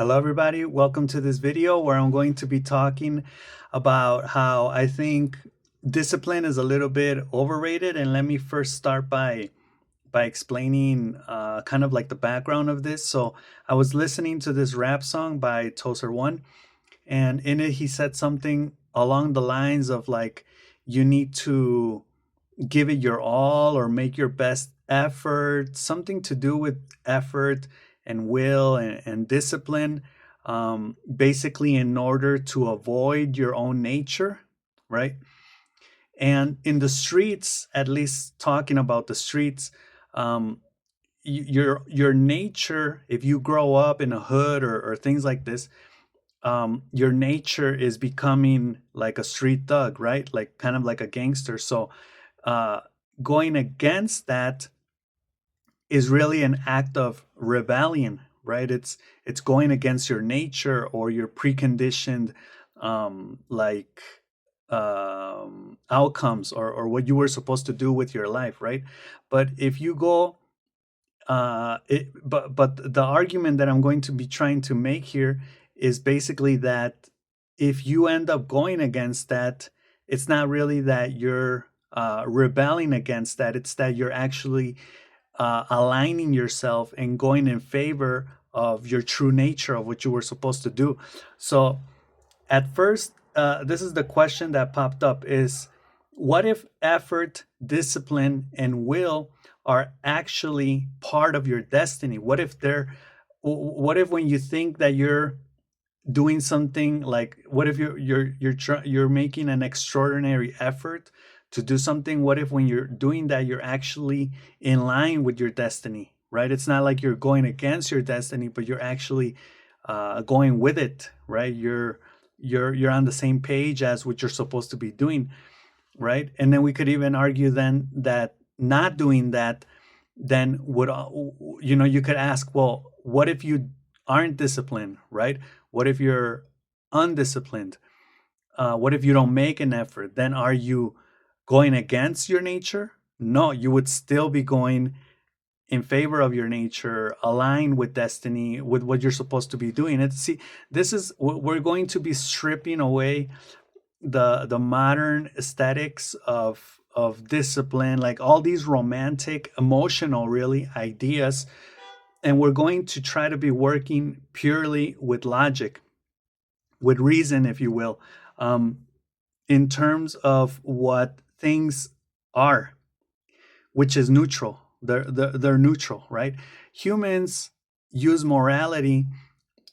Hello everybody, welcome to this video where I'm going to be talking about how I think discipline is a little bit overrated. And let me first start by explaining kind of like the background of this. So I was listening to this rap song by Tozer One, and in it he said something along the lines of like, you need to give it your all or make your best effort, something to do with effort and will and discipline, basically in order to avoid your own nature, right? And in the streets, at least talking about the streets, um, your nature, if you grow up in a hood or things like this, your nature is becoming like a street thug, right? Like kind of like a gangster. So uh, going against that is really an act of rebellion, right? It's going against your nature or your preconditioned like outcomes or what you were supposed to do with your life, right? But if you go but the argument that I'm going to be trying to make here is basically that if you end up going against that, it's not really that you're rebelling against that, it's that you're actually aligning yourself and going in favor of your true nature of what you were supposed to do. So at first, this is the question that popped up: is what if effort, discipline, and will are actually part of your destiny? What if when you think that you're doing something, like what if you're making an extraordinary effort to do something, what if when you're doing that you're actually in line with your destiny, right? It's not like you're going against your destiny, but you're actually going with it, right? You're on the same page as what you're supposed to be doing, right? And then we could even argue then that not doing that then would, you could ask, well, what if you aren't disciplined, right? What if you're undisciplined? What if you don't make an effort? Then are you going against your nature? No, you would still be going in favor of your nature, aligned with destiny, with what you're supposed to be doing. And see, this is, we're going to be stripping away the modern aesthetics of discipline, like all these romantic, emotional, really ideas, and we're going to try to be working purely with logic, with reason, if you will, um, in terms of what things are, which is neutral. They're neutral, right? Humans use morality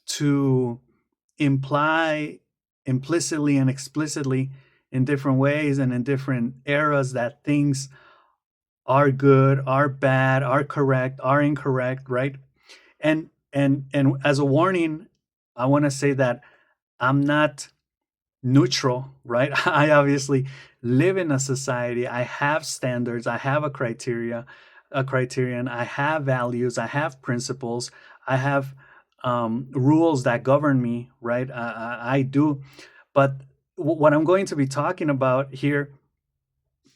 to imply implicitly and explicitly in different ways and in different eras that things are good, are bad, are correct, are incorrect, right? And as a warning, I want to say that I'm not neutral, right? I obviously live in a society. I have standards. I have a criterion. I have values. I have principles. I have rules that govern me, right? I do. But what I'm going to be talking about here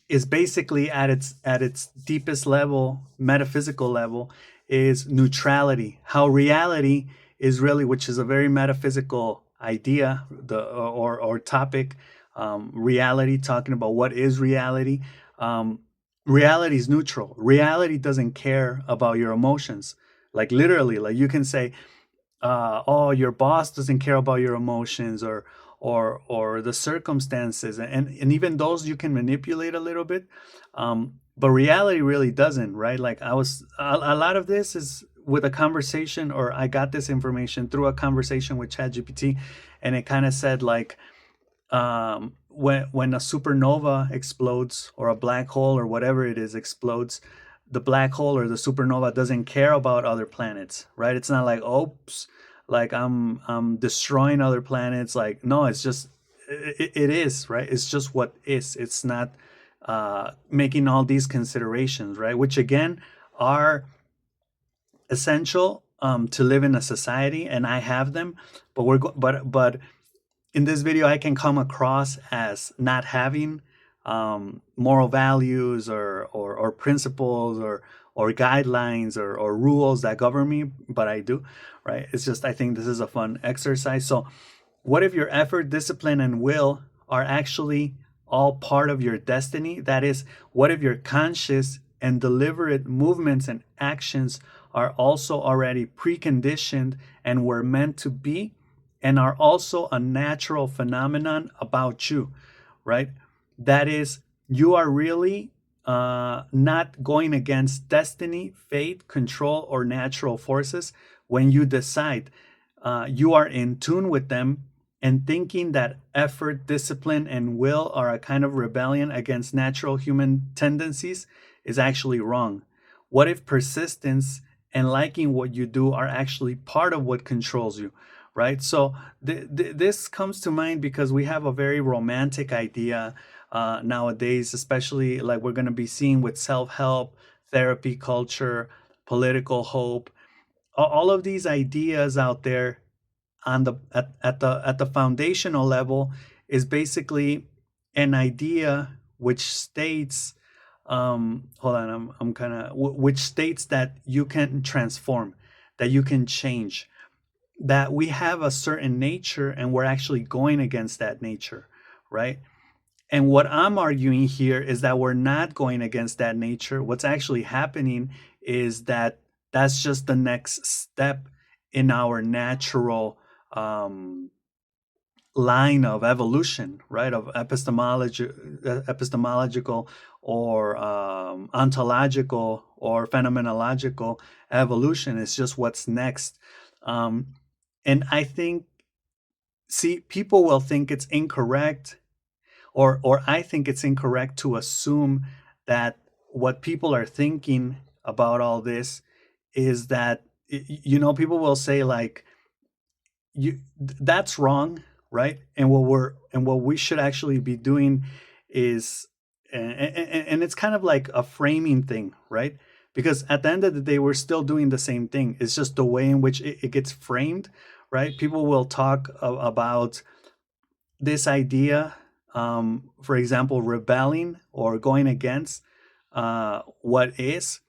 is basically at its deepest level, metaphysical level, is neutrality. How reality is really, which is a very metaphysical idea, or topic. Reality, talking about what is reality. Reality is neutral. Reality doesn't care about your emotions. Like literally, like you can say, oh, your boss doesn't care about your emotions, or the circumstances, and even those you can manipulate a little bit, but reality really doesn't, right? Like a lot of this is with a conversation, or I got this information through a conversation with ChatGPT, and it kind of said like, when a supernova explodes, or a black hole or whatever it is explodes, the black hole or the supernova doesn't care about other planets, right? It's not like, oops, like I'm destroying other planets. Like, no, it's just, it is, right? It's just what is. It's not making all these considerations, right? Which again are essential to live in a society, and I have them. But but in this video, I can come across as not having moral values or principles, or guidelines or rules that govern me, but I do, right? It's just, I think this is a fun exercise. So what if your effort, discipline, and will are actually all part of your destiny? That is, what if your conscious and deliberate movements and actions are also already preconditioned and were meant to be, and are also a natural phenomenon about you, right? That is, you are really not going against destiny, fate, control, or natural forces when you decide. You are in tune with them, and thinking that effort, discipline, and will are a kind of rebellion against natural human tendencies is actually wrong. What if persistence and liking what you do are actually part of what controls you, right? So this comes to mind because we have a very romantic idea nowadays, especially like we're going to be seeing with self-help, therapy culture, political hope, all of these ideas out there on the at the foundational level is basically an idea which states hold on, I'm kind of which states that you can transform, that you can change, that we have a certain nature and we're actually going against that nature, right? And what I'm arguing here is that we're not going against that nature. What's actually happening is that that's just the next step in our natural um, line of evolution, right? Of epistemological or ontological or phenomenological evolution. It's just what's next. Um, and I think, see, people will think it's incorrect, or I think it's incorrect to assume that what people are thinking about all this is that, people will say like, that's wrong, right? And what we should actually be doing is, and it's kind of like a framing thing, right? Because at the end of the day, we're still doing the same thing. It's just the way in which it gets framed, right? People will talk about this idea, for example, rebelling or going against what is,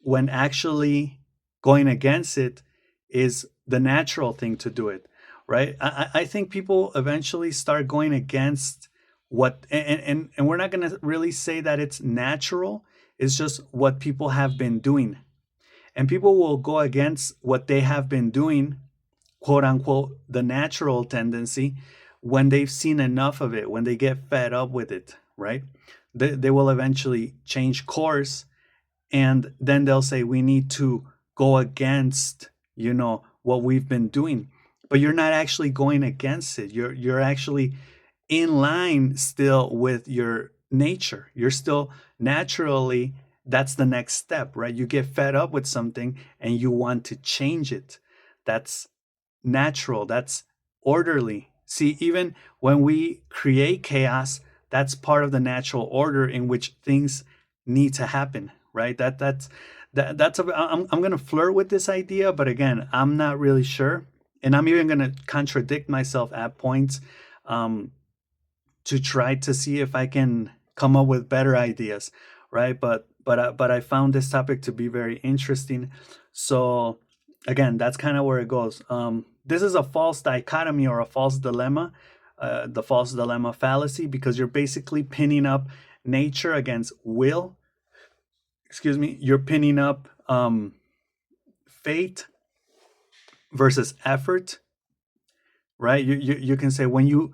when actually going against it is the natural thing to do it, right? I think people eventually start going against what, and we're not going to really say that it's natural. It's just what people have been doing. And people will go against what they have been doing, quote unquote, the natural tendency, when they've seen enough of it, when they get fed up with it, right? They will eventually change course, and then they'll say we need to go against, what we've been doing. But you're not actually going against it. You're actually in line still with your nature. You're still naturally, that's the next step, right? You get fed up with something and you want to change it. That's natural, that's orderly. See, even when we create chaos, that's part of the natural order in which things need to happen, right? I'm going to flirt with this idea, but again, I'm not really sure, and I'm even going to contradict myself at points, um, to try to see if I can come up with better ideas, right? But I found this topic to be very interesting. So again, that's kind of where it goes. This is a false dichotomy or a false dilemma, the false dilemma fallacy, because you're basically pinning up nature against will. Excuse me. You're pinning up fate versus effort, right? You can say when you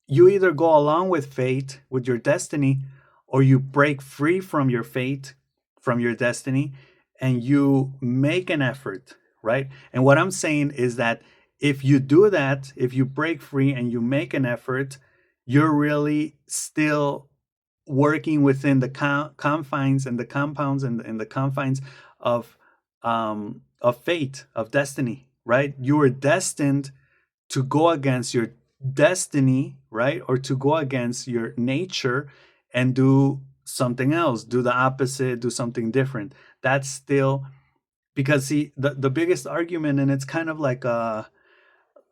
either go along with fate, with your destiny, or you break free from your fate, from your destiny, and you make an effort, right? And what I'm saying is that if you do that, if you break free and you make an effort, you're really still working within the confines and the compounds and the confines of fate, of destiny, right? You were destined to go against your destiny, right? Or to go against your nature and do something else, do the opposite, do something different. That's still, because see, the biggest argument, and it's kind of like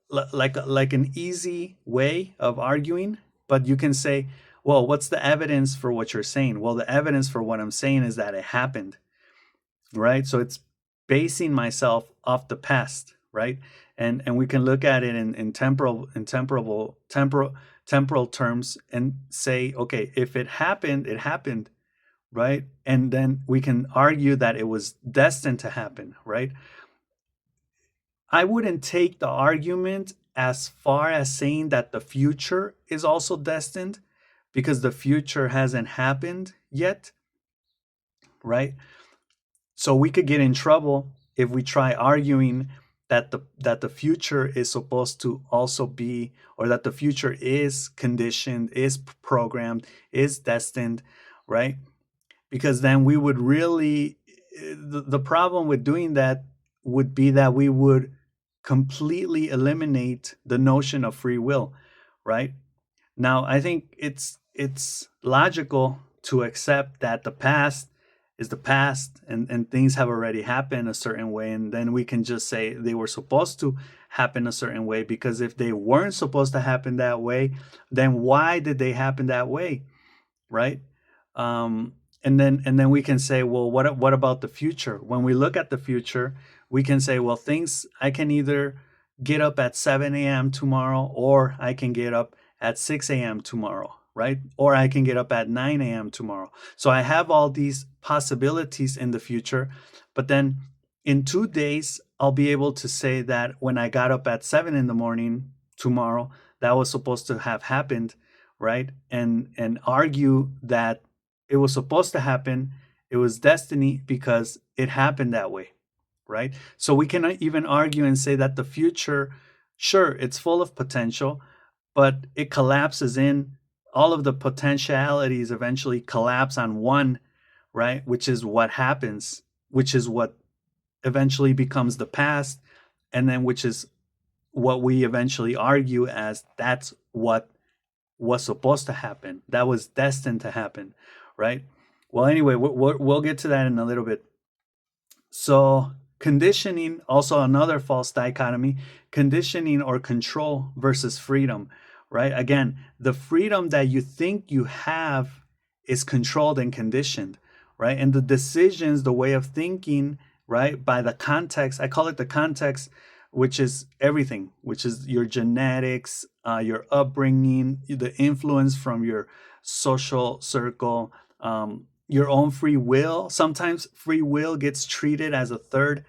like an easy way of arguing, but you can say, well, what's the evidence for what you're saying? Well, the evidence for what I'm saying is that it happened. right? So it's basing myself off the past, right? And we can look at it in temporal terms and say, okay, if it happened, it happened, right? And then we can argue that it was destined to happen, right? I wouldn't take the argument as far as saying that the future is also destined, because the future hasn't happened yet, right? So we could get in trouble if we try arguing that the future is supposed to also be, or that the future is conditioned, is programmed, is destined, right? Because then we would really, the problem with doing that would be that we would completely eliminate the notion of free will, right? Now, I think it's logical to accept that the past is the past, and things have already happened a certain way, and then we can just say they were supposed to happen a certain way, because if they weren't supposed to happen that way, then why did they happen that way, right? Um, and then we can say, well, what about the future? When we look at the future, we can say, well, things, I can either get up at 7 a.m. tomorrow, or I can get up at 6 a.m. tomorrow, right? Or I can get up at 9 a.m. tomorrow. So I have all these possibilities in the future, but then in 2 days, I'll be able to say that when I got up at 7 in the morning tomorrow, that was supposed to have happened, right? And argue that it was supposed to happen, it was destiny because it happened that way, right? So we can even argue and say that the future, sure, it's full of potential, but it collapses in, all of the potentialities eventually collapse on one, right? Which is what happens, which is what eventually becomes the past, and then which is what we eventually argue as that's what was supposed to happen, that was destined to happen, right? Well, anyway, we'll get to that in a little bit. So, conditioning, also another false dichotomy, conditioning or control versus freedom, right? Again, the freedom that you think you have is controlled and conditioned, right? And the decisions, the way of thinking, right, by the context, I call it the context, which is everything, which is your genetics, your upbringing, the influence from your social circle, your own free will. Sometimes free will gets treated as a third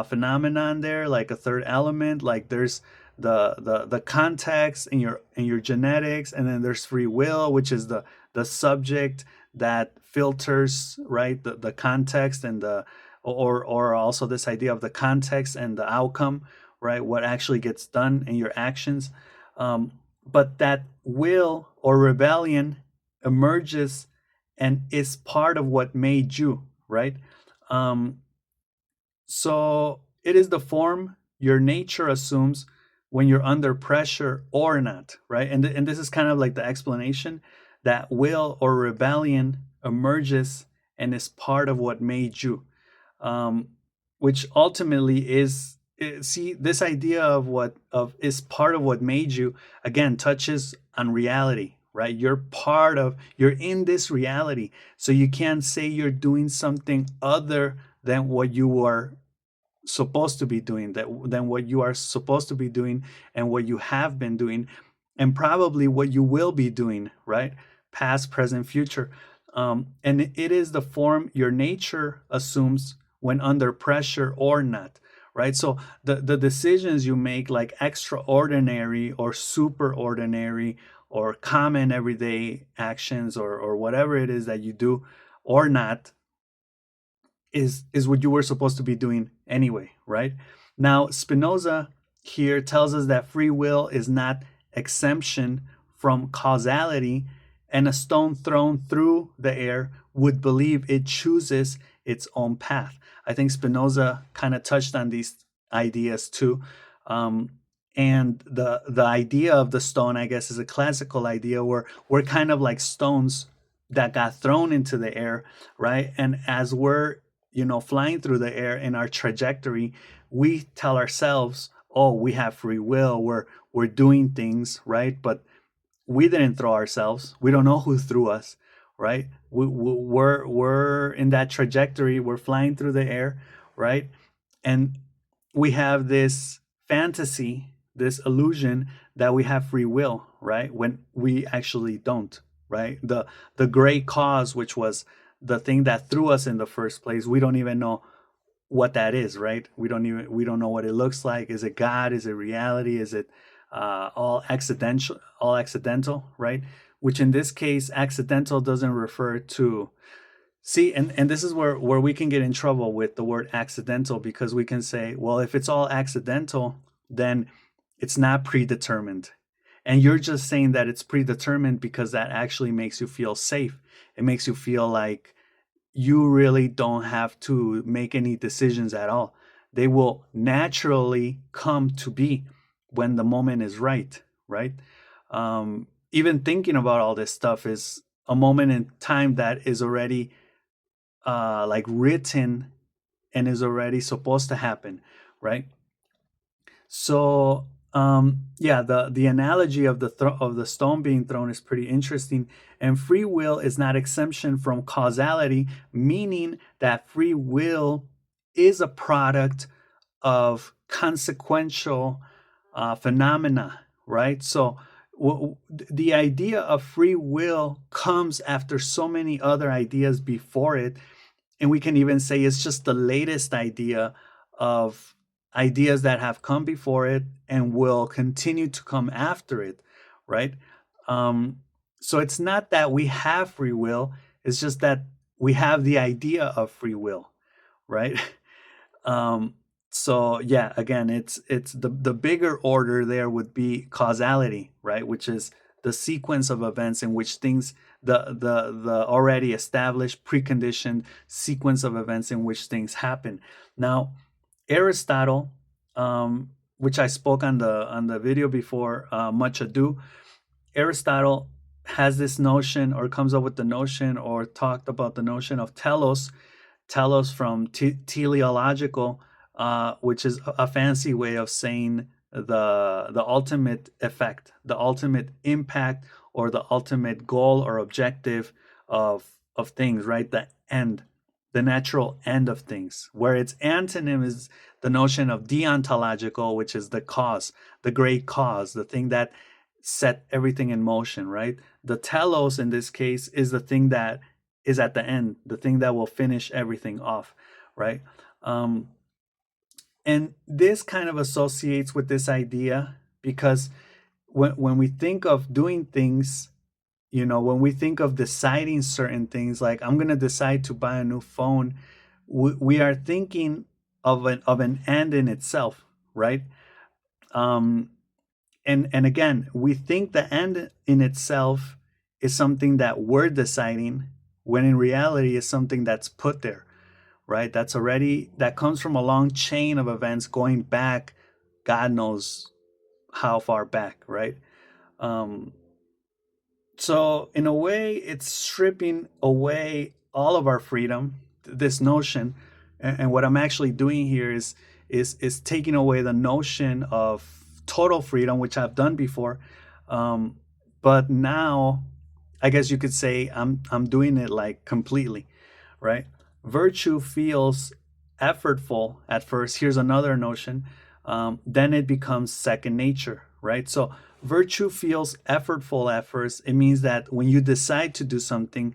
phenomenon there, like a third element. Like there's the context in your genetics, and then there's free will, which is the subject that filters, right, the context and the, or also this idea of the context and the outcome, right, what actually gets done in your actions. But that will or rebellion emerges and is part of what made you, right? Um, so it is the form your nature assumes when you're under pressure or not, right? And this is kind of like the explanation that will or rebellion emerges and is part of what made you, um, which ultimately is, see, this idea of what of is part of what made you, again, touches on reality, right? You're in this reality, so you can't say you're doing something other than what you are supposed to be doing, that than what you are supposed to be doing, and what you have been doing, and probably what you will be doing, right? Past, present, future. And it is the form your nature assumes when under pressure or not, right? So the decisions you make, like extraordinary or super ordinary or common everyday actions, or whatever it is that you do or not, is what you were supposed to be doing anyway, right? Now, Spinoza here tells us that free will is not exemption from causality, and a stone thrown through the air would believe it chooses its own path. I think Spinoza kind of touched on these ideas too. Um, and the idea of the stone, I guess, is a classical idea where we're kind of like stones that got thrown into the air, right? And as we're, flying through the air in our trajectory, we tell ourselves, oh, we have free will, we're doing things, right? But we didn't throw ourselves, we don't know who threw us, right? We're in that trajectory. We're flying through the air, right? And we have this fantasy, this illusion that we have free will, right? When we actually don't, right? The great cause, which was the thing that threw us in the first place, we don't even know what that is, right? We don't know what it looks like. Is it God? Is it reality? Is it all accidental, right? Which in this case, accidental doesn't refer to. See, and this is where we can get in trouble with the word accidental, because we can say, well, if it's all accidental, then it's not predetermined. And you're just saying that it's predetermined because that actually makes you feel safe. It makes you feel like you really don't have to make any decisions at all. They will naturally come to be when the moment is right, right? Even thinking about all this stuff is a moment in time that is already like written and is already supposed to happen, right? So yeah, the analogy of of the stone being thrown is pretty interesting. And free will is not exemption from causality, meaning that free will is a product of consequential phenomena, right? So the idea of free will comes after so many other ideas before it, and we can even say it's just the latest idea of ideas that have come before it and will continue to come after it, right? um, so it's not that we have free will, it's just that we have the idea of free will, right? um, so yeah, again, it's the bigger order there would be causality, right, which is the sequence of events in which things, the already established preconditioned sequence of events in which things happen. Now Aristotle, which I spoke on the video before, Much Ado, Aristotle has this notion, or comes up with the notion, or talked about the notion of telos from teleological, which is a fancy way of saying the ultimate effect, the ultimate impact, or the ultimate goal or objective of things, right? The end, the natural end of things. Where its antonym is the notion of deontological, which is the cause, the great cause, the thing that set everything in motion, right? The telos in this case is the thing that is at the end, the thing that will finish everything off, right? Um, and this kind of associates with this idea because when we think of doing things, when we think of deciding certain things, like I'm going to decide to buy a new phone, we are thinking of an end in itself, right? Um, and again, we think the end in itself is something that we're deciding, when in reality is something that's put there, right? That comes from a long chain of events going back, God knows how far back, right? um, so in a way, it's stripping away all of our freedom, this notion. And what I'm actually doing here is taking away the notion of total freedom, which I've done before. um, but now I guess you could say I'm doing it like completely, right? Virtue feels effortful at first. Here's another notion. Then it becomes second nature, right? So virtue feels effortful at first. It means that when you decide to do something,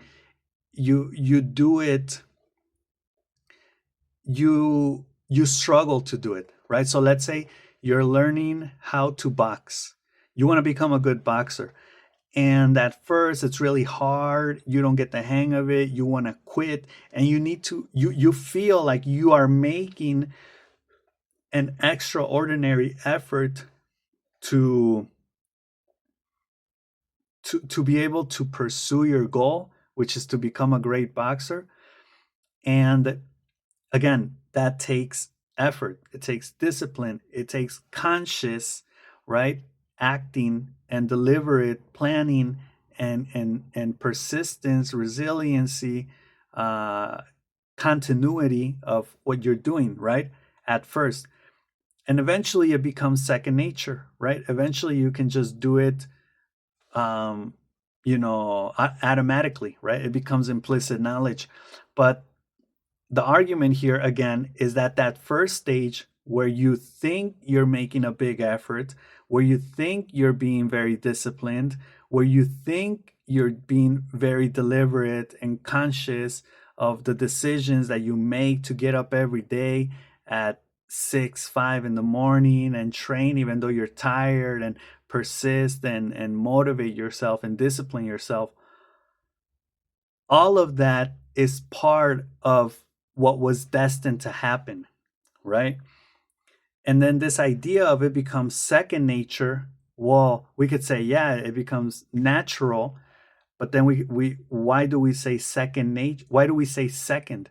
you do it, you struggle to do it, right? So let's say you're learning how to box. You want to become a good boxer. And at first it's really hard, you don't get the hang of it, you want to quit, and you feel like you are making an extraordinary effort to to be able to pursue your goal, which is to become a great boxer. And again, that takes effort, it takes discipline, it takes conscious, right, acting and deliberate planning, and persistence, resiliency, uh, continuity of what you're doing, right, at first. And eventually it becomes second nature, right? Eventually you can just do it, um, automatically, right? It becomes implicit knowledge. But the argument here again is that that first stage where you think you're making a big effort, where you think you're being very disciplined, where you think you're being very deliberate and conscious of the decisions that you make to get up every day at 5 in the morning and train even though you're tired, and persist and motivate yourself and discipline yourself. All of that is part of what was destined to happen, right? And then this idea of it becomes second nature. Well, we could say, yeah, it becomes natural, but then we why do we say second nature? Why do we say second?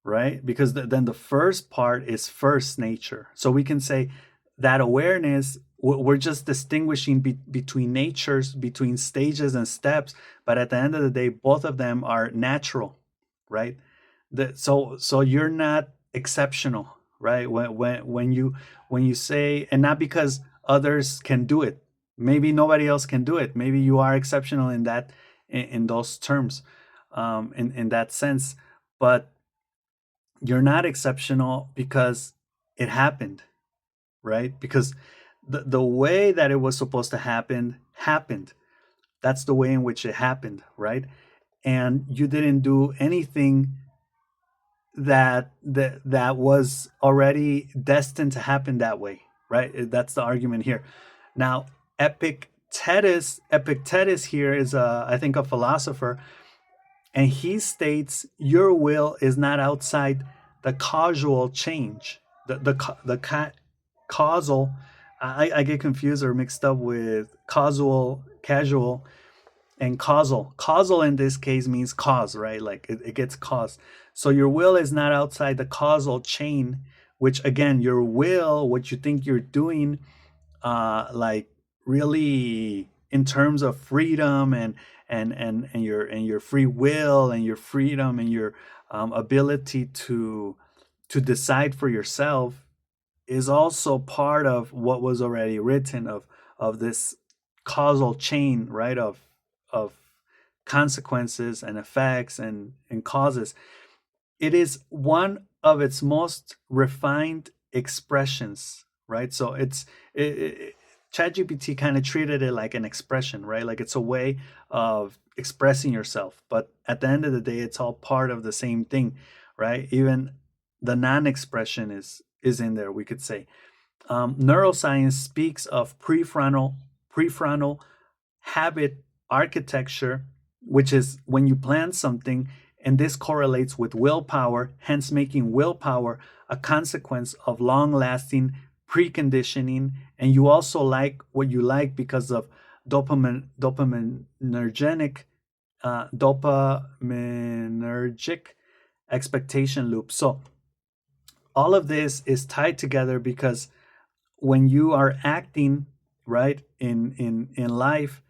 Right? Because then the first part is first nature. So we can say that awareness, we're just distinguishing between natures, between stages and steps, but at the end of the day, both of them are natural, right? So you're not exceptional, right? When you say, and not because others can do it, maybe nobody else can do it. Maybe you are exceptional in that, in those terms, in that sense, but you're not exceptional because it happened, right? Because the way that it was supposed to happen happened. That's the way in which it happened, right? And you didn't do anything that was already destined to happen that way, right? That's the argument here. Now, Epictetus here is I think a philosopher, and he states your will is not outside the causal change, causal. I get confused or mixed up with casual, and causal. Causal in this case means cause, right? Like it gets caused. So your will is not outside the causal chain, which again, your will, what you think you're doing, like really in terms of freedom and your free will and your freedom and your ability to decide for yourself, is also part of what was already written of this causal chain, right? Of consequences and effects and causes. It is one of its most refined expressions, right? So ChatGPT kind of treated it like an expression, right? Like it's a way of expressing yourself, but at the end of the day, it's all part of the same thing, right? Even the non-expression is in there, we could say. Neuroscience speaks of prefrontal habit architecture, which is when you plan something, and this correlates with willpower, hence making willpower a consequence of long lasting preconditioning. And you also like what you like because of dopaminergic dopaminergic expectation loop. So all of this is tied together because when you are acting, right, in life,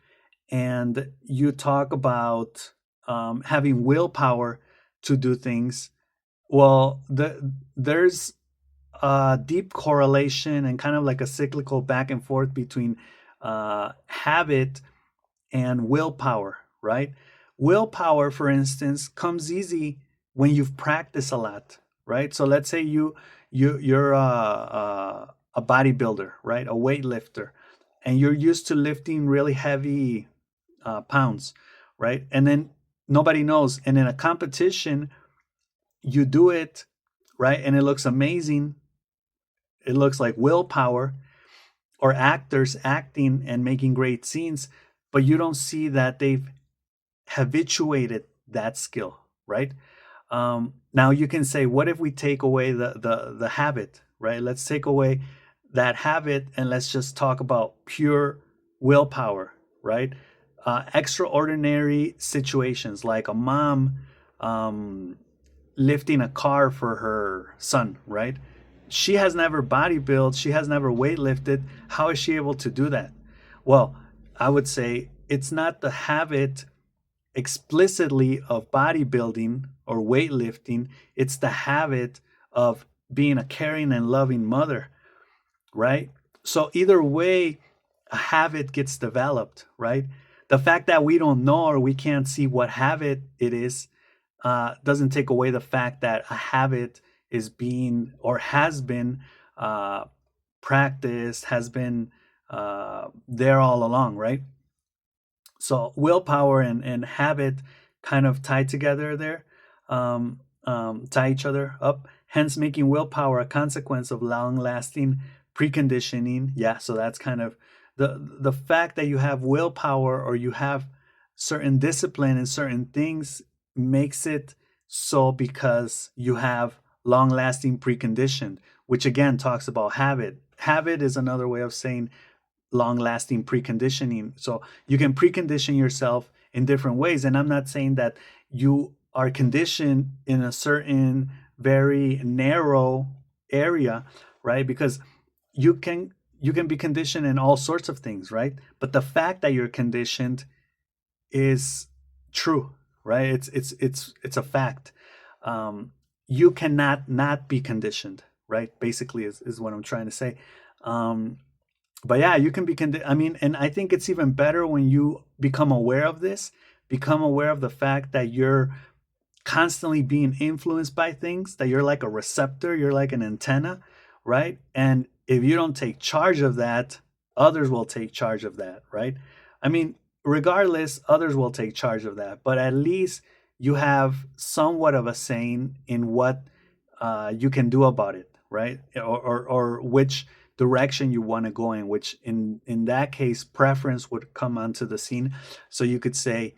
and you talk about having willpower to do things, well, there's a deep correlation and kind of like a cyclical back and forth between habit and willpower, right? Willpower, for instance, comes easy when you've practiced a lot, right? So let's say you're a bodybuilder, right? A weightlifter, and you're used to lifting really heavy pounds, right? And then nobody knows. And in a competition, you do it, right? And it looks amazing. It looks like willpower, or actors acting and making great scenes, but you don't see that they've habituated that skill, right? Now you can say, what if we take away the habit, right? Let's take away that habit and let's just talk about pure willpower, right? Extraordinary situations like a mom um, lifting a car for her son, right? She has never bodybuilt, she has never weightlifted. How is she able to do that? Well, I would say it's not the habit explicitly of bodybuilding or weightlifting, it's the habit of being a caring and loving mother, right? So either way, a habit gets developed, right? the fact that we don't know or we can't see what habit it is doesn't take away the fact that a habit is being or has been uh, practiced, has been there all along, right? So willpower and habit kind of tie together there, tie each other up, hence making willpower a consequence of long-lasting preconditioning. Yeah, so that's kind of the fact that you have willpower or you have certain discipline in certain things makes it so because you have long-lasting preconditioned, which again talks about habit. Habit is another way of saying long lasting preconditioning. So you can precondition yourself in different ways. And I'm not saying that you are conditioned in a certain very narrow area, right? Because you can you can be conditioned in all sorts of things, right? But the fact that you're conditioned is true, right? It's a fact. Um, you cannot not be conditioned, right? Basically, is what I'm trying to say. Um, but yeah, you can be I mean, and I think it's even better when you become aware of this, become aware of the fact that you're constantly being influenced by things, that you're like a receptor, you're like an antenna, right? And if you don't take charge of that, others will take charge of that, right? I mean, regardless, others will take charge of that, but at least you have somewhat of a saying in what you can do about it, right? Or which direction you want to go in, which in that case, preference would come onto the scene. So you could say,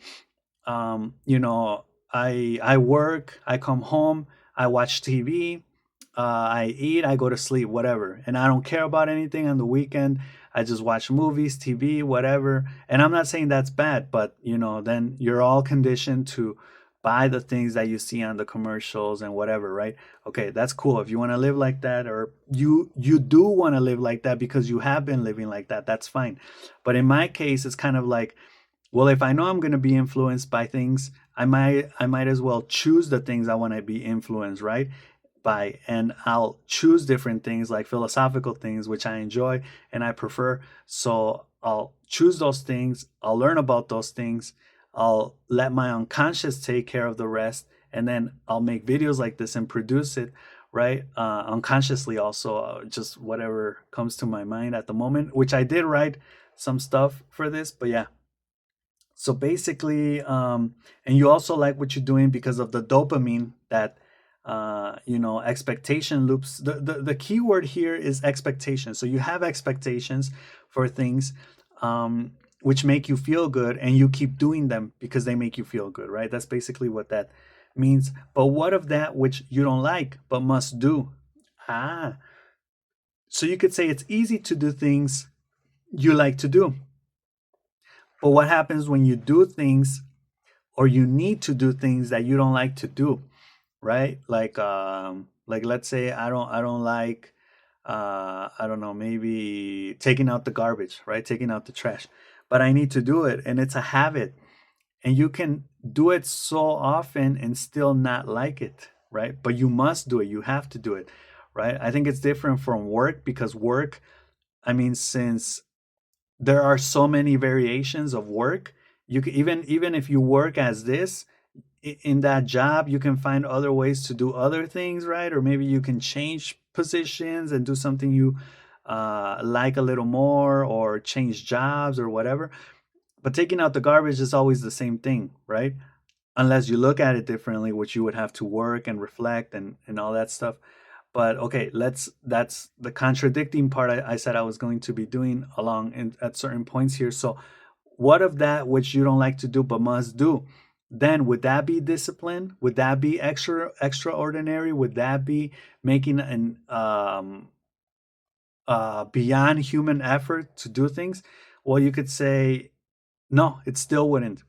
you know, I work, I come home, I watch TV, I eat, I go to sleep, whatever, and I don't care about anything on the weekend. I just watch movies, TV, whatever. And I'm not saying that's bad, but you know, then you're all conditioned to buy the things that you see on the commercials and whatever, right? Okay, that's cool. If you want to live like that, or you do want to live like that because you have been living like that, that's fine. But in my case, it's kind of like, well, if I know I'm going to be influenced by things, I might as well choose the things I want to be influenced, right? By, and I'll choose different things like philosophical things which I enjoy and I prefer. So I'll choose those things, I'll learn about those things, I'll let my unconscious take care of the rest, and then I'll make videos like this and produce it, right? Unconsciously also, just whatever comes to my mind at the moment, which I did write some stuff for this, but yeah. So basically, and you also like what you're doing because of the dopamine that, expectation loops. The key word here is expectation. So you have expectations for things, which make you feel good, and you keep doing them because they make you feel good, right? That's basically what that means. But what of that which you don't like but must do? Ah, so you could say it's easy to do things you like to do. But what happens when you do things or you need to do things that you don't like to do, right? Like let's say I don't like I don't know, maybe taking out the garbage, right? Taking out the trash. But I need to do it and it's a habit. And you can do it so often and still not like it, right? But you must do it. You have to do it, right? I think it's different from work because work, I mean, since there are so many variations of work, you can even if you work as this in that job, you can find other ways to do other things, right? Or maybe you can change positions and do something you like a little more, or change jobs or whatever. But taking out the garbage is always the same thing, right? Unless you look at it differently, which you would have to work and reflect and all that stuff. But okay, that's the contradicting part I said I was going to be doing along at certain points here. So what of that which you don't like to do but must do? Then would that be discipline? Would that be extraordinary? Would that be making an beyond human effort to do things? Well, you could say no, it still wouldn't,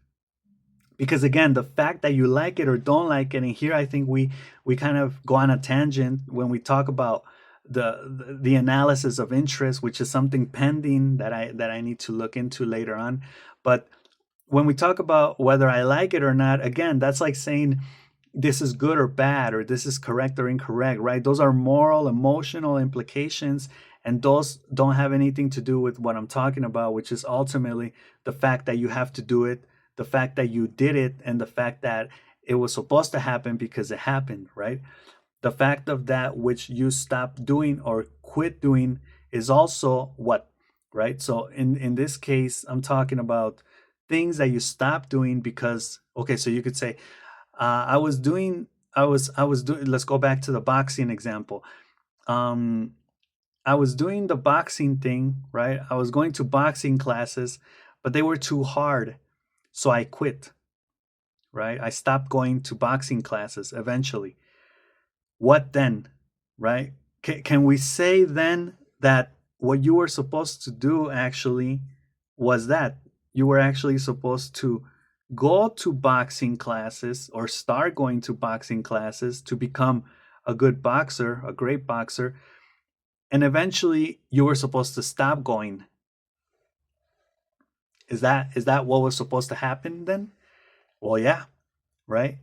because again, the fact that you like it or don't like it, and here I think we kind of go on a tangent when we talk about the analysis of interest, which is something pending that I need to look into later on. But when we talk about whether I like it or not, again, that's like saying this is good or bad, or this is correct or incorrect, right? Those are moral, emotional implications, And those don't have anything to do with what I'm talking about, which is ultimately the fact that you have to do it, the fact that you did it, and the fact that it was supposed to happen because it happened, right? The fact of that which you stop doing or quit doing is also what, right? So in this case, I'm talking about things that you stop doing because, okay, so you could say, I was doing, I was doing, let's go back to the boxing example. Um, I was doing the boxing thing, right? I was going to boxing classes, but they were too hard. So I quit, right? I stopped going to boxing classes eventually. What then, right? Can we say then that what you were supposed to do actually was that you were actually supposed to go to boxing classes or start going to boxing classes to become a good boxer, a great boxer, and eventually you were supposed to stop going? Is that what was supposed to happen then? Well, yeah, right?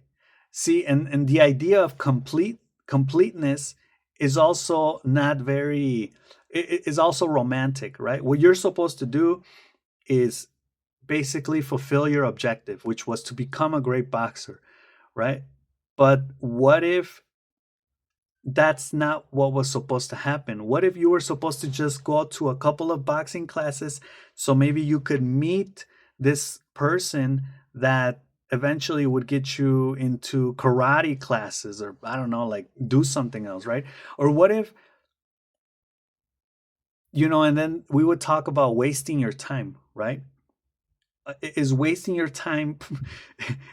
See, and the idea of completeness is also not very, is also romantic, right? What you're supposed to do is basically fulfill your objective, which was to become a great boxer, right? But what if that's not what was supposed to happen? What if you were supposed to just go to a couple of boxing classes so maybe you could meet this person that eventually would get you into karate classes, or I don't know, like do something else, right? Or what if, and then we would talk about wasting your time, right? Is wasting your time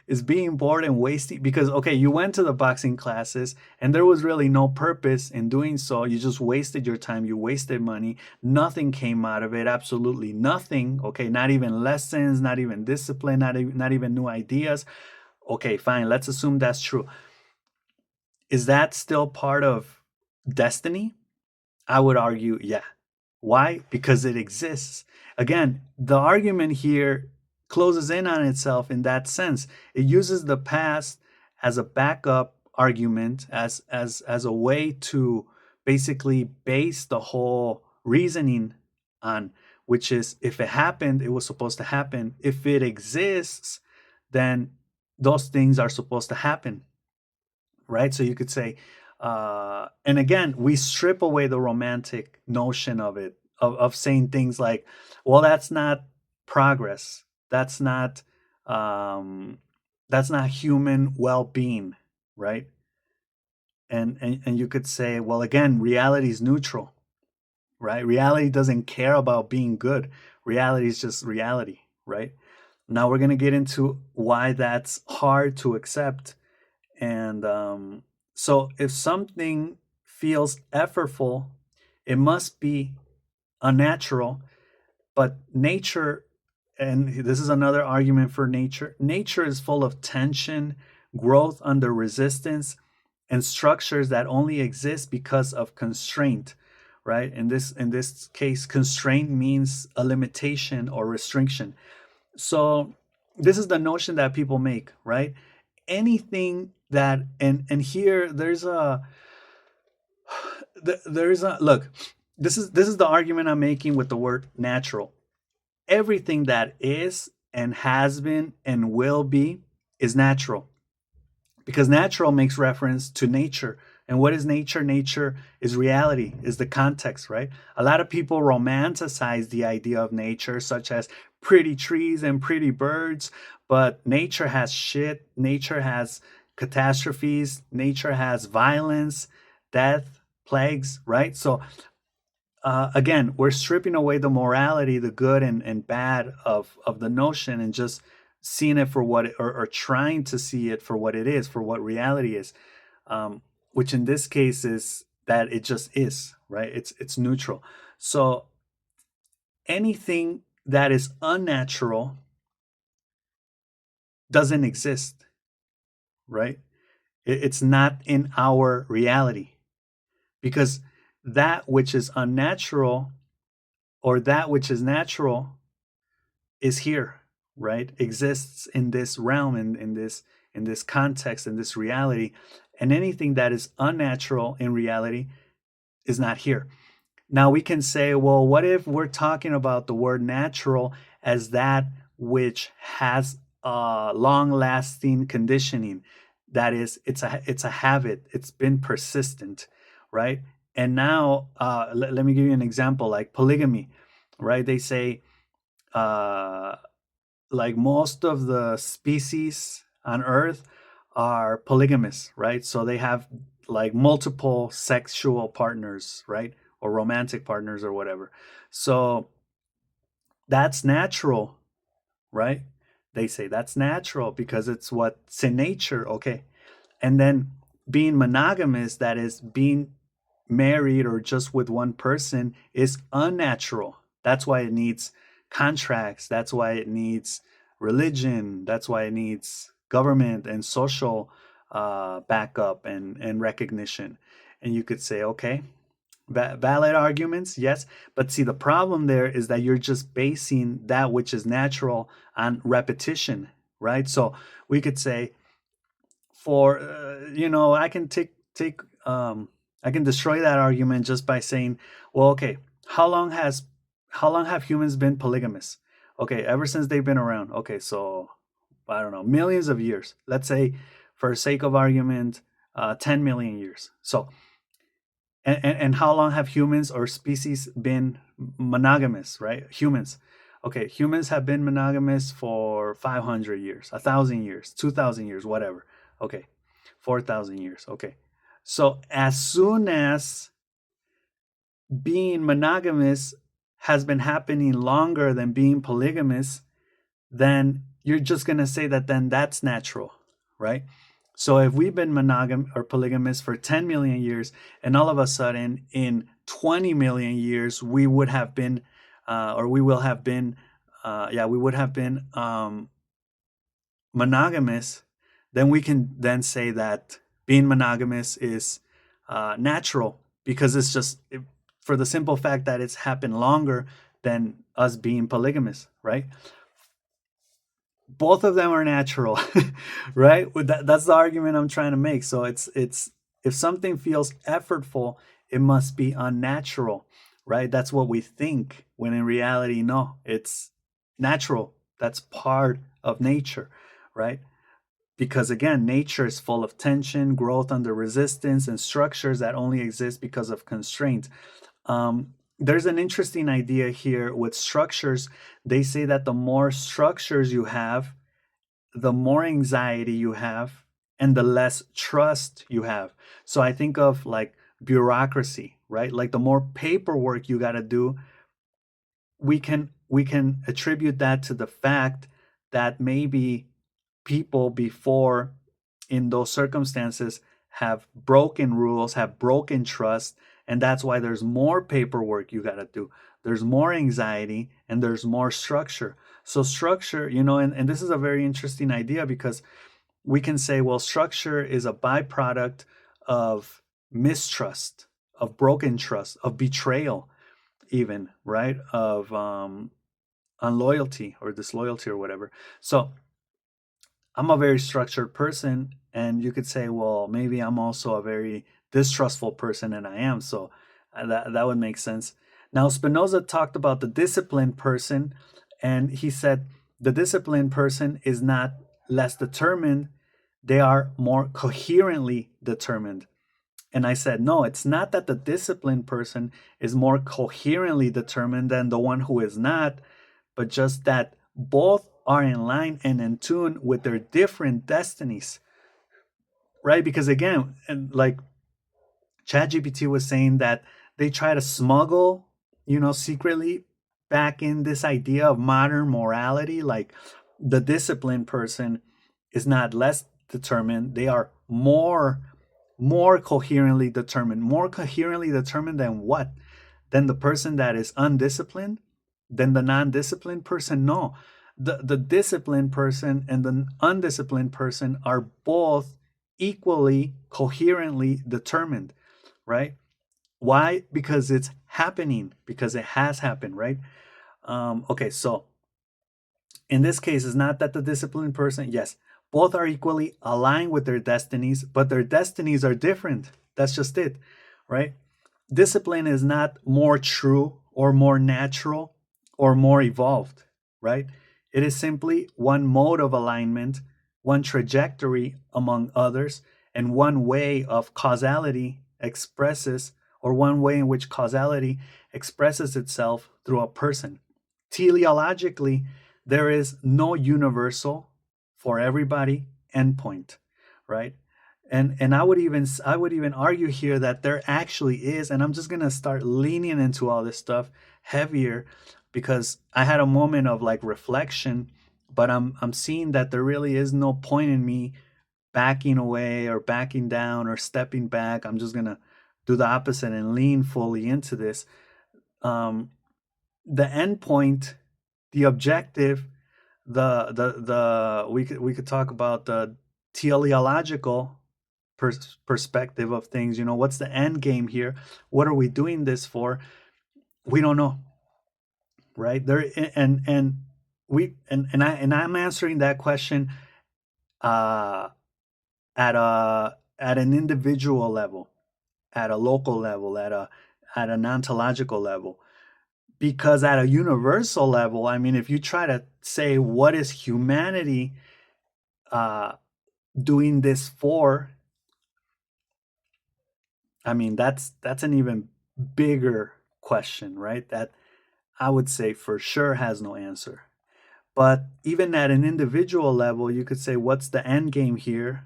is being bored and wasting, because okay, you went to the boxing classes and there was really no purpose in doing so. You just wasted your time, you wasted money, nothing came out of it, absolutely nothing. Okay, not even lessons, not even discipline, not even new ideas. Okay, fine, let's assume that's true. Is that still part of destiny? I would argue, yeah. Why? Because it exists. Again, the argument here closes in on itself in that sense. It uses the past as a backup argument, as a way to basically base the whole reasoning on, which is if it happened, it was supposed to happen. If it exists, then those things are supposed to happen, right? So you could say, and again, we strip away the romantic notion of it, of saying things like, well, that's not progress. Um, that's not human well-being, right? And you could say, well, again, reality is neutral, right? Reality doesn't care about being good. Reality is just reality, right? Now we're gonna get into why that's hard to accept. And so if something feels effortful, it must be unnatural. But nature, and this is another argument for nature, nature is full of tension, growth under resistance, and structures that only exist because of constraint, right? In this case, constraint means a limitation or restriction. So this is the notion that people make, right? Anything that, and here there's a look, this is the argument I'm making with the word natural. Everything that is and has been and will be is natural, because natural makes reference to nature. And what is nature? Nature is reality, is the context, right? A lot of people romanticize the idea of nature, such as pretty trees and pretty birds, but nature has shit, nature has catastrophes, nature has violence, death, plagues, right? So again, we're stripping away the morality, the good and bad of the notion, and just seeing it for what or trying to see it for what it is, for what reality is, um, which in this case is that it just is, right? It's neutral. So anything that is unnatural doesn't exist, right? It's not in our reality, because that which is unnatural or that which is natural is here, right? Exists in this realm, in this context, in this reality. And anything that is unnatural in reality is not here. Now we can say, well, what if we're talking about the word natural as that which has long-lasting conditioning? That is, it's a habit. It's been persistent, right? And now, let me give you an example, like polygamy, right? They say, uh, like most of the species on Earth are polygamous, right? So they have like multiple sexual partners, right? Or romantic partners or whatever. So that's natural, right? They say that's natural because it's what's in nature. Okay. And then being monogamous, that is being married or just with one person, is unnatural. That's why it needs contracts. That's why it needs religion. That's why it needs government and social backup and recognition. And you could say, okay, valid arguments, yes. But see, the problem there is that you're just basing that which is natural on repetition, right? So we could say, for I can take I can destroy that argument just by saying, well, okay, how long has how long have humans been polygamous? Okay, ever since they've been around. Okay, so I don't know, millions of years. Let's say, for sake of argument, 10 million years. So, and how long have humans or species been monogamous, right? Humans. Okay, humans have been monogamous for 500 years, 1,000 years, 2,000 years, whatever. Okay, 4,000 years. Okay. So as soon as being monogamous has been happening longer than being polygamous, then you're just going to say that then that's natural, right? So if we've been monogam or polygamous for 10 million years, and all of a sudden in 20 million years we would have been, or we will have been, we would have been monogamous, then we can then say that being monogamous is natural, because it's just for the simple fact that it's happened longer than us being polygamous, right? Both of them are natural, right? That's the argument I'm trying to make. So it's if something feels effortful, it must be unnatural, right? That's what we think, when in reality, no, it's natural. That's part of nature, right? Because again, nature is full of tension, growth under resistance, and structures that only exist because of constraint. There's an interesting idea here with structures. They say that the more structures you have, the more anxiety you have, and the less trust you have. So I think of like bureaucracy, right? Like the more paperwork you got to do, we can attribute that to the fact that maybe people before, in those circumstances, have broken rules, have broken trust, and that's why there's more paperwork you got to do. There's more anxiety and there's more structure. So structure, and this is a very interesting idea, because we can say, well, structure is a byproduct of mistrust, of broken trust, of betrayal, even, right? Of unloyalty or disloyalty or whatever. So I'm a very structured person, and you could say, well, maybe I'm also a very distrustful person, and I am. So that would make sense. Now, Spinoza talked about the disciplined person, and he said the disciplined person is not less determined, they are more coherently determined. And I said, no, it's not that the disciplined person is more coherently determined than the one who is not, but just that both are in line and in tune with their different destinies, right? Because again, and like ChatGPT was saying, that they try to smuggle, secretly back in this idea of modern morality. Like the disciplined person is not less determined; they are more coherently determined. More coherently determined than what? Than the person that is undisciplined? Than the non-disciplined person? No. The disciplined person and the undisciplined person are both equally coherently determined, right? Why? Because it's happening, because it has happened, right? Okay, so in this case, it's not that the disciplined person, yes, both are equally aligned with their destinies, but their destinies are different. That's just it, right? discipline is not more true or more natural or more evolved, right? It is simply one mode of alignment, one trajectory among others, and one way of causality expresses, or one way in which causality expresses itself through a person. Teleologically, there is no universal for everybody endpoint, right? And I would even argue here that there actually is, and I'm just gonna start leaning into all this stuff heavier because I had a moment of like reflection, but I'm seeing that there really is no point in me backing away or backing down or stepping back. I'm just gonna do the opposite and lean fully into this. Um, the end point, the objective, the we could talk about the teleological perspective of things. What's the end game here? What are we doing this for? We don't know, right? There and we and I'm answering that question uh at an individual level, at a local level, at an ontological level. Because at a universal level, I mean, if you try to say what is humanity uh, doing this for, I mean, that's an even bigger question, right? That I would say for sure has no answer. But even at an individual level, you could say, what's the end game here?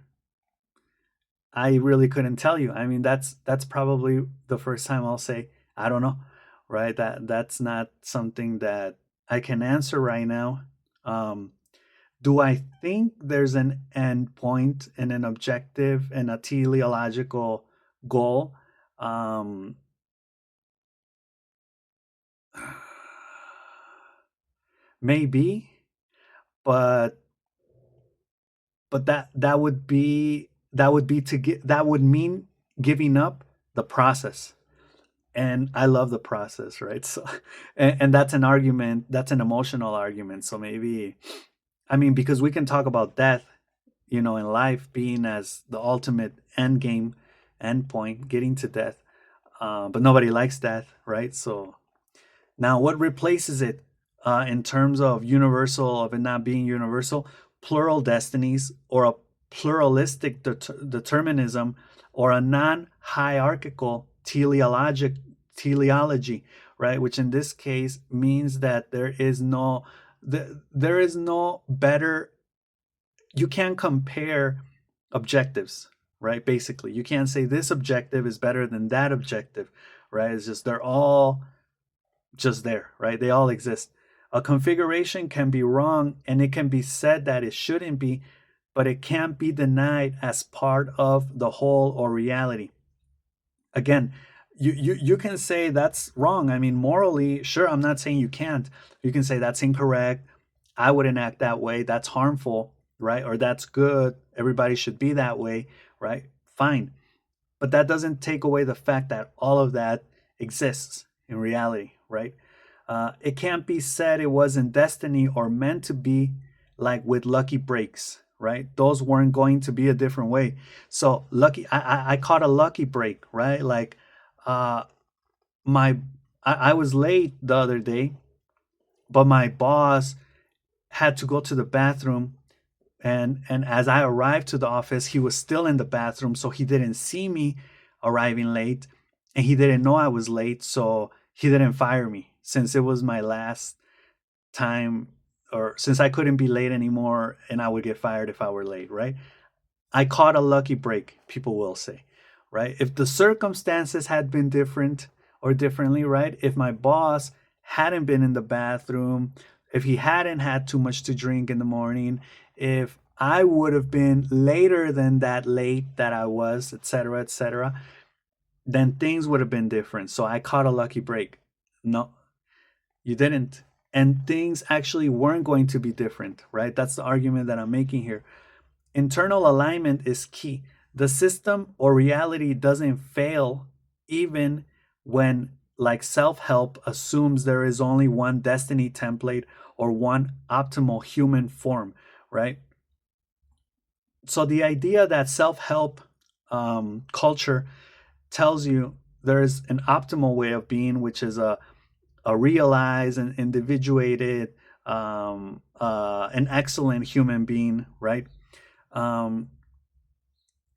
I really couldn't tell you. I mean, that's probably the first time I'll say, I don't know, right? That's not something that I can answer right now. Um, do I think there's an end point and an objective and a teleological goal? Um, maybe, but that would be to get that would mean giving up the process, and I love the process, right? So, and that's an argument, that's an emotional argument. So maybe, I mean, because we can talk about death, in life being as the ultimate end game, end point, getting to death, but nobody likes death, right? So now, what replaces it in terms of universal, of it not being universal? Plural destinies, or a pluralistic determinism, or a non hierarchical teleology, right? Which in this case means that there is no better, you can't compare objectives, right? Basically, you can't say this objective is better than that objective, right? It's just they're all just there, right? They all exist. A configuration can be wrong and it can be said that it shouldn't be, but it can't be denied as part of the whole or reality. Again, you can say that's wrong. I mean, morally, sure, I'm not saying you can't. You can say that's incorrect. I wouldn't act that way. That's harmful, right? Or that's good. Everybody should be that way, right? Fine. But that doesn't take away the fact that all of that exists in reality, right? It can't be said it wasn't destiny or meant to be, like with lucky breaks, right? Those weren't going to be a different way. So I caught a lucky break, right? Like uh, my, I was late the other day, but my boss had to go to the bathroom, and as I arrived to the office, he was still in the bathroom, so he didn't see me arriving late, and he didn't know I was late, so he didn't fire me since it was my last time, or since I couldn't be late anymore, and I would get fired if I were late, right? I caught a lucky break, people will say, right? If the circumstances had been different or differently, right? If my boss hadn't been in the bathroom, if he hadn't had too much to drink in the morning, if I would have been later than that late that I was, etc., then things would have been different. So I caught a lucky break. No, you didn't. And things actually weren't going to be different, right? That's the argument that I'm making here. Internal alignment is key. The system or reality doesn't fail even when, like, self help assumes there is only one destiny template or one optimal human form, right? So the idea that self help culture tells you there's an optimal way of being, which is a realized and individuated, an excellent human being, right? Um,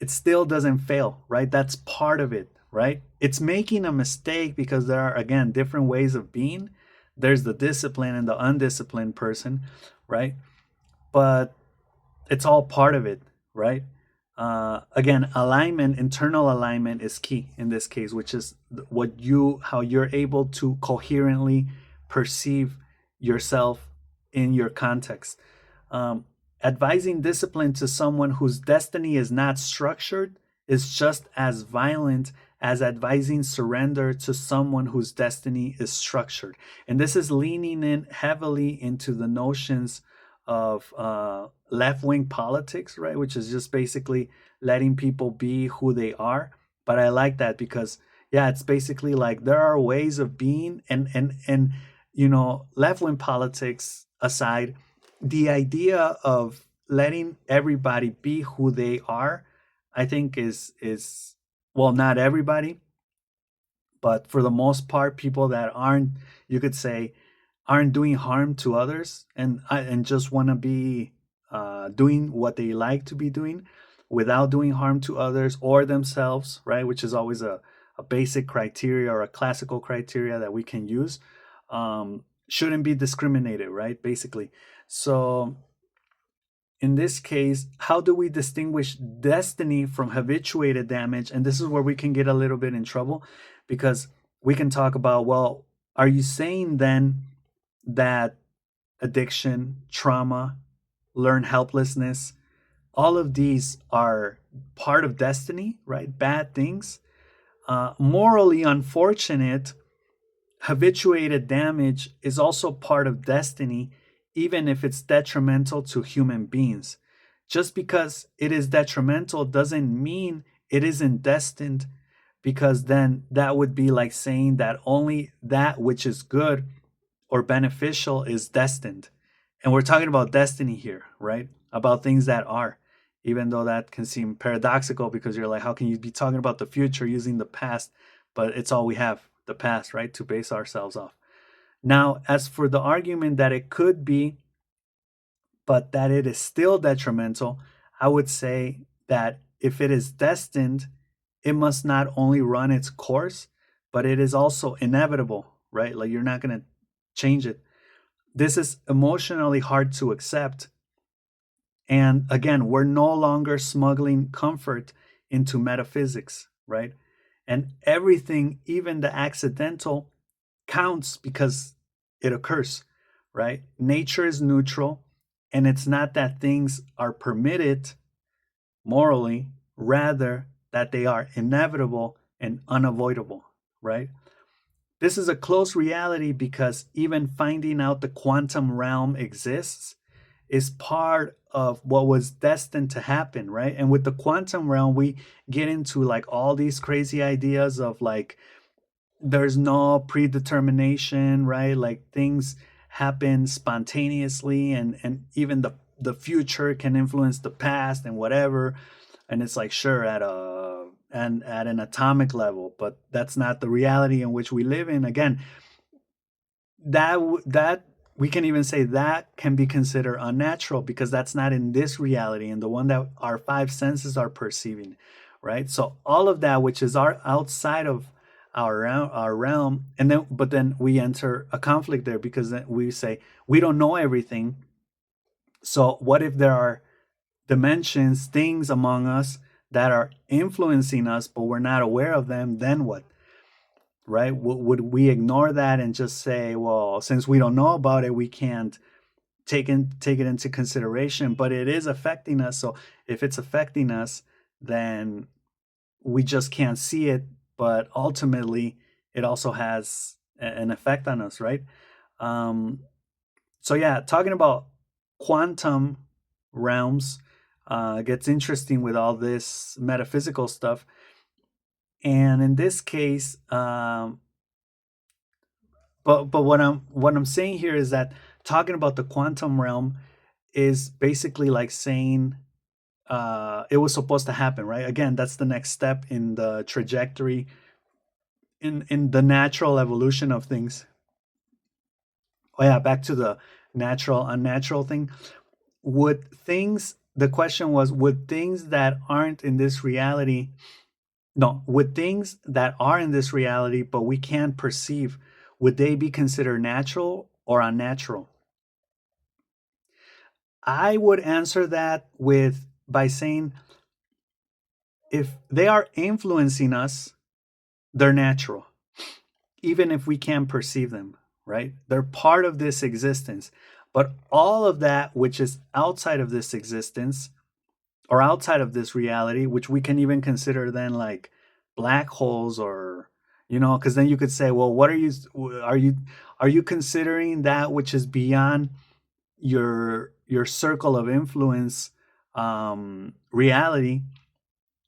it still doesn't fail, right? That's part of it, right? It's making a mistake because there are, again, different ways of being. There's the disciplined and the undisciplined person, right? But it's all part of it, right? Again, alignment, internal alignment is key in this case, which is how you're able to coherently perceive yourself in your context. Um, Advising discipline to someone whose destiny is not structured is just as violent as advising surrender to someone whose destiny is structured. And this is leaning in heavily into the notions of left wing politics, right? Which is just basically letting people be who they are. But I like that because, yeah, it's basically like there are ways of being, and left wing politics aside, the idea of letting everybody be who they are, I think is well, not everybody, but for the most part, people that aren't, you could say, aren't doing harm to others, and just want to be doing what they like to be doing without doing harm to others or themselves, right? Which is always a basic criteria or a classical criteria that we can use. Shouldn't be discriminated, right? Basically. So in this case, how do we distinguish destiny from habituated damage? And this is where we can get a little bit in trouble, because we can talk about, well, are you saying then that addiction, trauma, learned helplessness, all of these are part of destiny, right? Bad things. Morally unfortunate, habituated damage is also part of destiny, even if it's detrimental to human beings. Just because it is detrimental doesn't mean it isn't destined, because then that would be like saying that only that which is good or beneficial is destined. And we're talking about destiny here, right? About things that are, even though that can seem paradoxical because you're like, how can you be talking about the future using the past? But it's all we have, the past, right? To base ourselves off. Now, as for the argument that it could be, but that it is still detrimental, I would say that if it is destined, it must not only run its course, but it is also inevitable, right? Like you're not going to change it. This is emotionally hard to accept. And again, we're no longer smuggling comfort into metaphysics, right? And everything, even the accidental, counts because it occurs, right? Nature is neutral, and it's not that things are permitted morally, rather that they are inevitable and unavoidable, right? This is a close reality because even finding out the quantum realm exists is part of what was destined to happen, right? And with the quantum realm, we get into like all these crazy ideas of like there's no predetermination, right? Like things happen spontaneously, and even the future can influence the past and whatever. And it's like, sure, at an atomic level, but that's not the reality in which we live in. Again, that we can even say that can be considered unnatural because that's not in this reality and the one that our five senses are perceiving, right? So all of that which is our outside of our realm, and then we enter a conflict there because then we say we don't know everything. So what if there are dimensions, things among us that are influencing us but we're not aware of them? Then what? Right? Would we ignore that and just say, well, since we don't know about it, we can't take it into consideration? But it is affecting us. So if it's affecting us, then we just can't see it. But ultimately, it also has an effect on us, right? Um, so yeah, talking about quantum realms gets interesting with all this metaphysical stuff. And in this case, but what I'm saying here is that talking about the quantum realm is basically like saying it was supposed to happen, right? Again, that's the next step in the trajectory in the natural evolution of things. Oh yeah, back to the natural unnatural thing. Would things The question was, would things that aren't in this reality, no, would things that are in this reality but we can't perceive, would they be considered natural or unnatural? I would answer that with by saying, if they are influencing us, they're natural, even if we can't perceive them, right? They're part of this existence. But all of that which is outside of this existence or outside of this reality, which we can even consider then like black holes, or because then you could say, well, what are you considering that which is beyond your circle of influence, reality?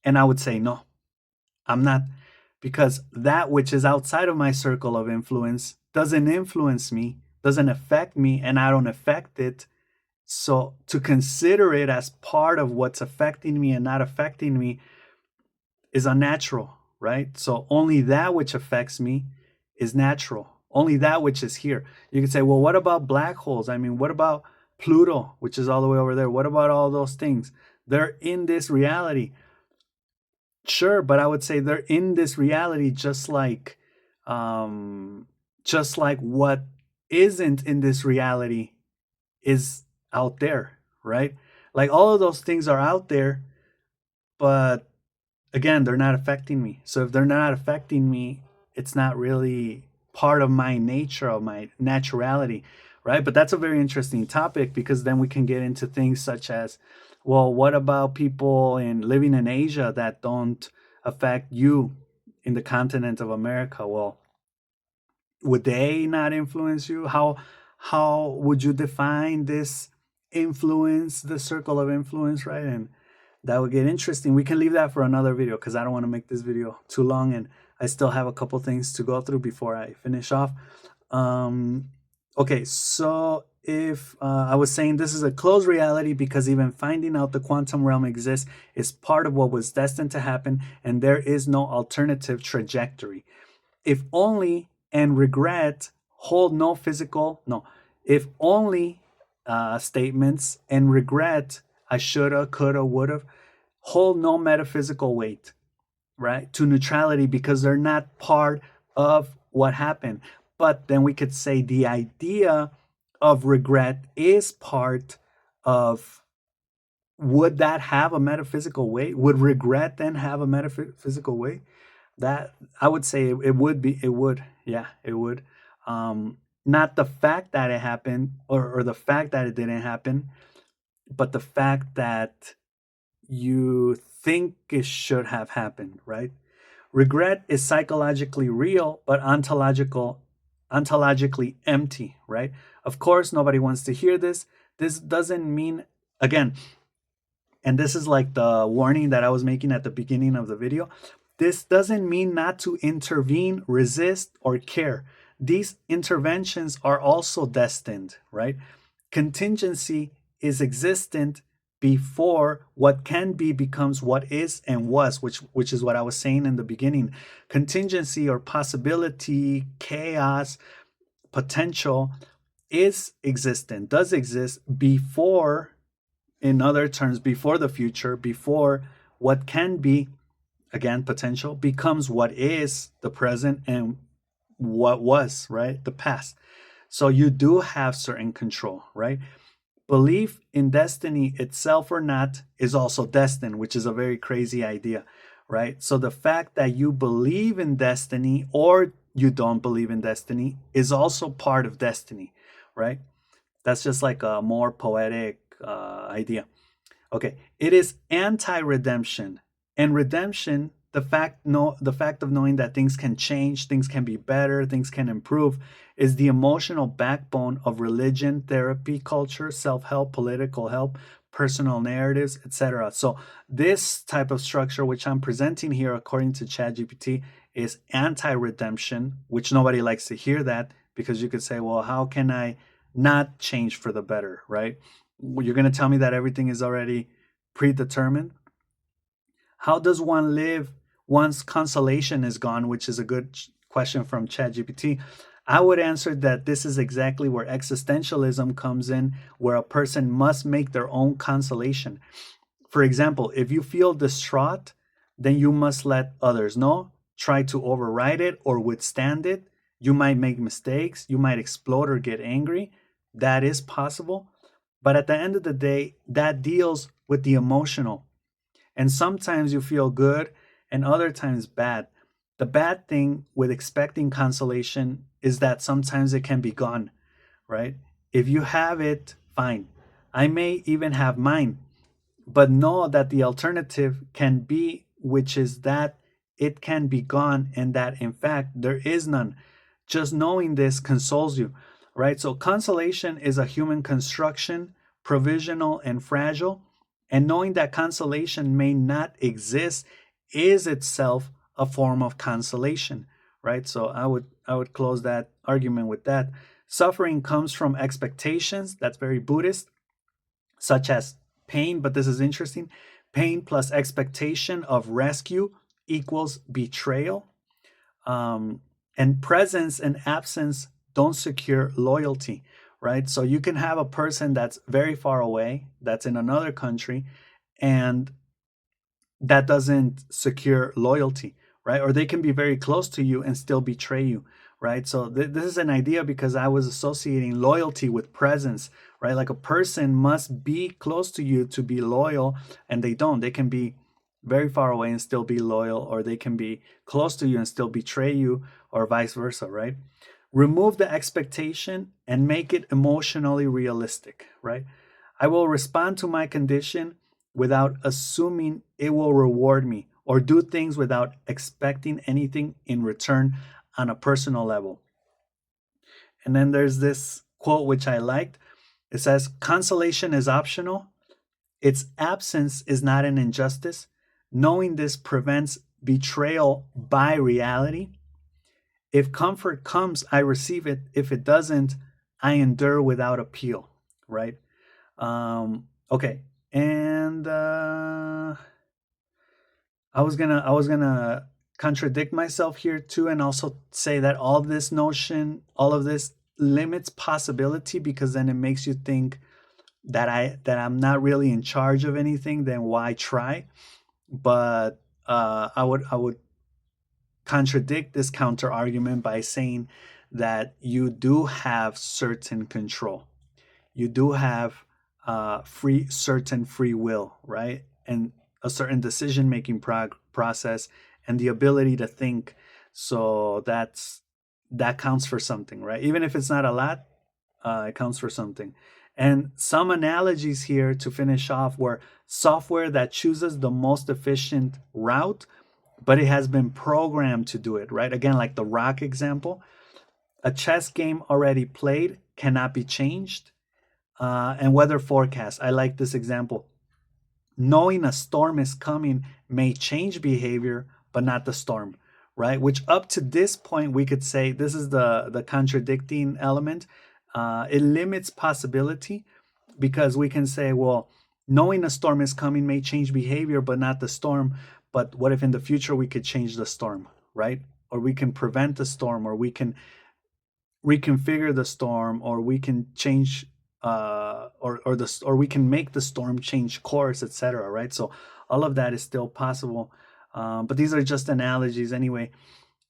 And I would say no, I'm not, because that which is outside of my circle of influence doesn't influence me, doesn't affect me, and I don't affect it. So to consider it as part of what's affecting me and not affecting me is unnatural, right? So only that which affects me is natural. Only that which is here. You could say, well, what about black holes? I mean, what about Pluto, which is all the way over there? What about all those things? They're in this reality. Sure, but I would say they're in this reality um just like what isn't in this reality is out there, right? Like all of those things are out there, but again, they're not affecting me. So if they're not affecting me, it's not really part of my nature, of my naturality, right? But that's a very interesting topic, because then we can get into things such as, well, what about people in living in Asia that don't affect you in the continent of America? Well, would they not influence you? How would you define this influence, the circle of influence, right? And that would get interesting. We can leave that for another video, because I don't want to make this video too long, and I still have a couple things to go through before I finish off. Okay, so if I was saying this is a closed reality because even finding out the quantum realm exists is part of what was destined to happen, and there is no alternative trajectory. If only and regret hold no physical, no, if only statements and regret, I shoulda, coulda, woulda, hold no metaphysical weight, right? To neutrality, because they're not part of what happened. But then we could say the idea of regret is part of, would that have a metaphysical weight? Would regret then have a metaphysical weight? That I would say it would be, it would, yeah, it would. Not the fact that it happened, or the fact that it didn't happen, but the fact that you think it should have happened, right? Regret is psychologically real, but ontologically empty, right? Of course, nobody wants to hear this. This doesn't mean, again, and this is like the warning that I was making at the beginning of the video. This doesn't mean not to intervene, resist, or care. These interventions are also destined, right? Contingency is existent before what can be becomes what is and was, which is what I was saying in the beginning. Contingency or possibility, chaos, potential is existent, does exist before, in other terms, before the future, before what can be, again, potential, becomes what is, the present, and what was, right, the past. So you do have certain control, right? Belief in destiny itself or not is also destined, which is a very crazy idea, right? So the fact that you believe in destiny or you don't believe in destiny is also part of destiny, right? That's just like a more poetic idea. Okay, it is anti-redemption, and redemption, the fact of knowing that things can change, things can be better, things can improve, is the emotional backbone of religion, therapy, culture, self-help, political help, personal narratives, etc. So this type of structure, which I'm presenting here, according to ChatGPT, is anti-redemption, which nobody likes to hear that, because you could say, well, how can I not change for the better, right? You're going to tell me that everything is already predetermined? How does one live once consolation is gone, which is a good question from ChatGPT, I would answer that this is exactly where existentialism comes in, where a person must make their own consolation. For example, if you feel distraught, then you must let others know, try to override it or withstand it. You might make mistakes, you might explode or get angry. That is possible. But at the end of the day, that deals with the emotional. And sometimes you feel good and other times bad. The bad thing with expecting consolation is that sometimes it can be gone, right? If you have it, fine. I may even have mine, but know that the alternative can be, which is that it can be gone and that in fact there is none. Just knowing this consoles you, right? So consolation is a human construction, provisional and fragile, and knowing that consolation may not exist is itself a form of consolation, right? So I would close that argument with that. Suffering comes from expectations. That's very Buddhist, such as pain, but this is interesting. Pain plus expectation of rescue equals betrayal. And presence and absence don't secure loyalty, right? So you can have a person that's very far away, that's in another country, and that doesn't secure loyalty, right? Or they can be very close to you and still betray you, right? So this is an idea because I was associating loyalty with presence, right? Like a person must be close to you to be loyal, and they don't. They can be very far away and still be loyal, or they can be close to you and still betray you, or vice versa, right? Remove the expectation and make it emotionally realistic, right? I will respond to my condition without assuming it will reward me, or do things without expecting anything in return on a personal level. And then there's this quote which I liked. It says, consolation is optional. Its absence is not an injustice. Knowing this prevents betrayal by reality. If comfort comes, I receive it. If it doesn't, I endure without appeal, right? Okay. And I was gonna contradict myself here too, and also say that all of this limits possibility, because then it makes you think that I'm not really in charge of anything. Then why try? But I would contradict this counter argument by saying that you do have certain control. You do have certain free will, right? And a certain decision making process and the ability to think. So that counts for something, right? Even if it's not a lot, it counts for something. And some analogies here to finish off were software that chooses the most efficient route, but it has been programmed to do it, right? Again, like the rock example, a chess game already played cannot be changed. And weather forecast, I like this example. Knowing a storm is coming may change behavior, but not the storm, right? Which up to this point, we could say this is the contradicting element. It limits possibility, because we can say, well, knowing a storm is coming may change behavior, but not the storm. But what if in the future we could change the storm, right? Or we can prevent the storm, or we can reconfigure the storm, or we can change or we can make the storm change course, etc., right? So all of that is still possible, but these are just analogies anyway.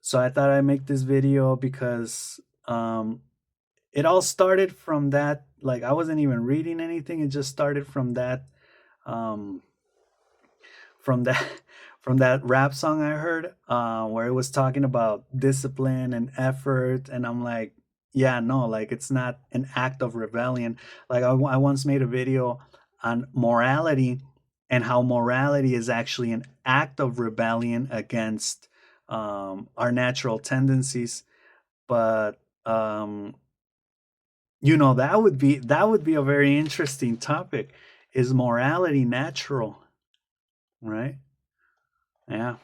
So I thought I'd make this video because it all started from that. Like, I wasn't even reading anything. It just started from that from that from that rap song I heard, where it was talking about discipline and effort, and I'm like, yeah, no, like, it's not an act of rebellion. Like, I once made a video on morality, and how morality is actually an act of rebellion against our natural tendencies. But that would be a very interesting topic. Is morality natural? Right? Yeah.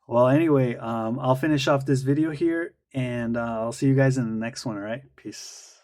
Well, anyway, I'll finish off this video here, and I'll see you guys in the next one. All right. Peace.